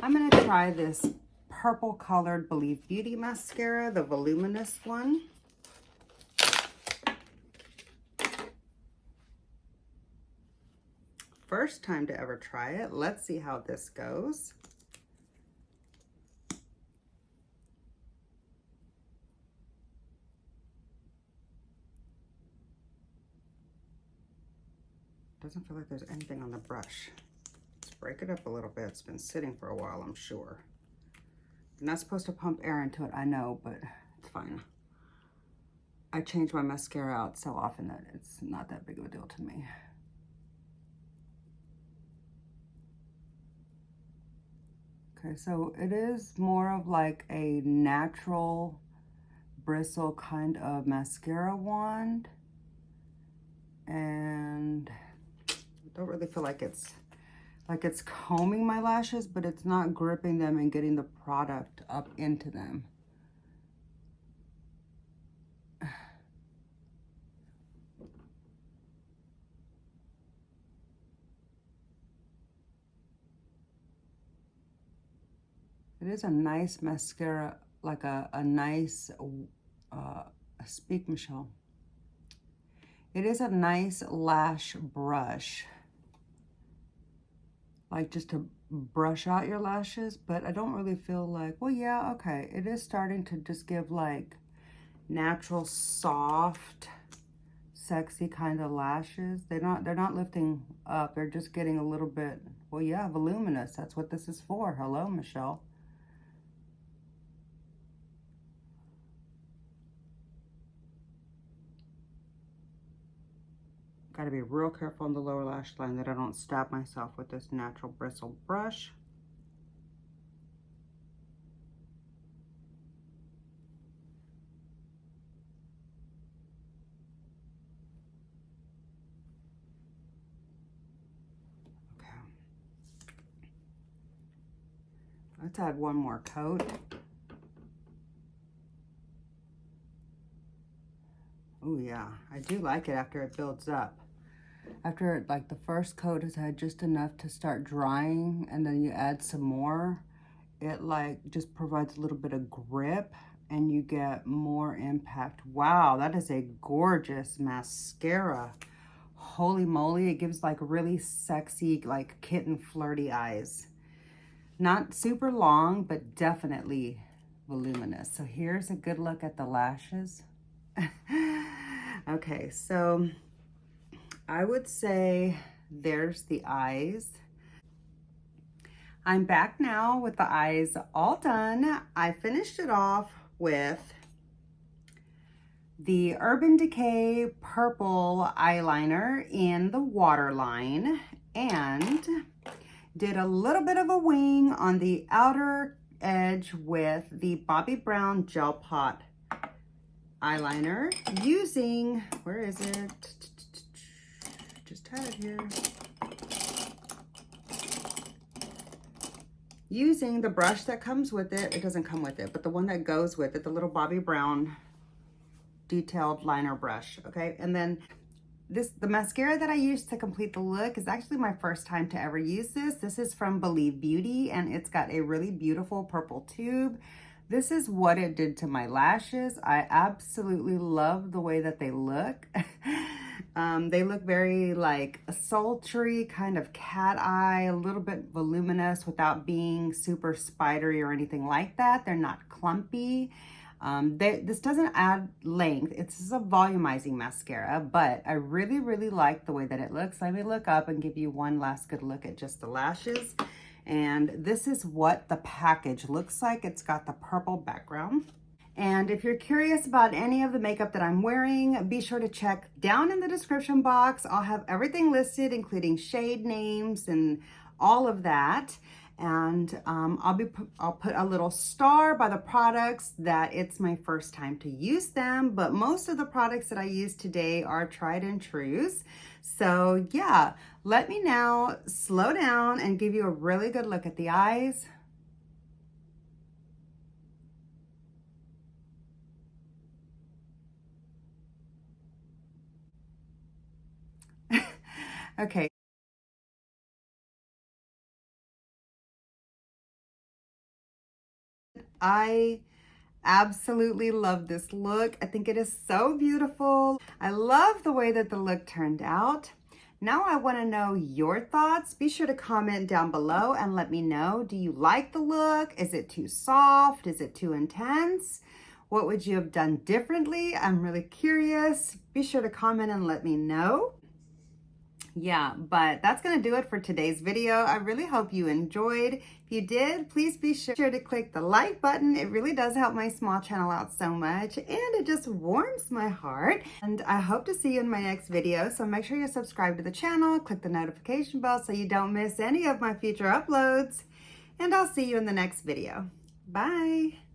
I'm going to try this purple colored Believe Beauty mascara, the voluminous one. First time to ever try it. Let's see how this goes. Doesn't feel like there's anything on the brush. Let's break it up a little bit. It's been sitting for a while, I'm sure. You're not supposed to pump air into it, I know, but it's fine. I change my mascara out so often that it's not that big of a deal to me. Okay, so it is more of like a natural bristle kind of mascara wand. And I don't really feel like it's combing my lashes, but it's not gripping them and getting the product up into them. It is a nice mascara, like a nice, speak, Michelle. It is a nice lash brush, like just to brush out your lashes, but I don't really feel like, well, yeah, okay. It is starting to just give like natural, soft, sexy kind of lashes. They're not lifting up. They're just getting a little bit, well, yeah, voluminous. That's what this is for. Hello, Michelle. Got to be real careful on the lower lash line that I don't stab myself with this natural bristle brush. Okay. Let's add one more coat. Oh yeah, I do like it after it builds up. After like the first coat has had just enough to start drying and then you add some more, it like just provides a little bit of grip and you get more impact. Wow, that is a gorgeous mascara. Holy moly, it gives like really sexy, like kitten flirty eyes. Not super long, but definitely voluminous. So here's a good look at the lashes. Okay, so I would say there's the eyes. I'm back now with the eyes all done. I finished it off with the Urban Decay purple eyeliner in the waterline and did a little bit of a wing on the outer edge with the Bobbi Brown Gel Pot eyeliner using, where is it? Just had it here. Using the brush that comes with it. It doesn't come with it, but the one that goes with it, the little Bobbi Brown detailed liner brush, okay? And then the mascara that I used to complete the look is actually my first time to ever use this. This is from Believe Beauty, and it's got a really beautiful purple tube. This is what it did to my lashes. I absolutely love the way that they look. They look very like a sultry, kind of cat eye, a little bit voluminous without being super spidery or anything like that. They're not clumpy. This doesn't add length. It's just a volumizing mascara, but I really, really like the way that it looks. Let me look up and give you one last good look at just the lashes. And this is what the package looks like. It's got the purple background. And if you're curious about any of the makeup that I'm wearing, be sure to check down in the description box. I'll have everything listed, including shade names and all of that. And I'll put a little star by the products that it's my first time to use them, but most of the products that I use today are tried and trues. So yeah, let me now slow down and give you a really good look at the eyes. Okay. I absolutely love this look. I think it is so beautiful. I love the way that the look turned out. Now I want to know your thoughts. Be sure to comment down below and let me know. Do you like the look? Is it too soft? Is it too intense? What would you have done differently? I'm really curious. Be sure to comment and let me know. Yeah, but that's going to do it for today's video. I really hope you enjoyed. If you did, please be sure to click the like button. It really does help my small channel out so much, and it just warms my heart. And I hope to see you in my next video. So make sure you're subscribed to the channel, click the notification bell so you don't miss any of my future uploads. And I'll see you in the next video. Bye.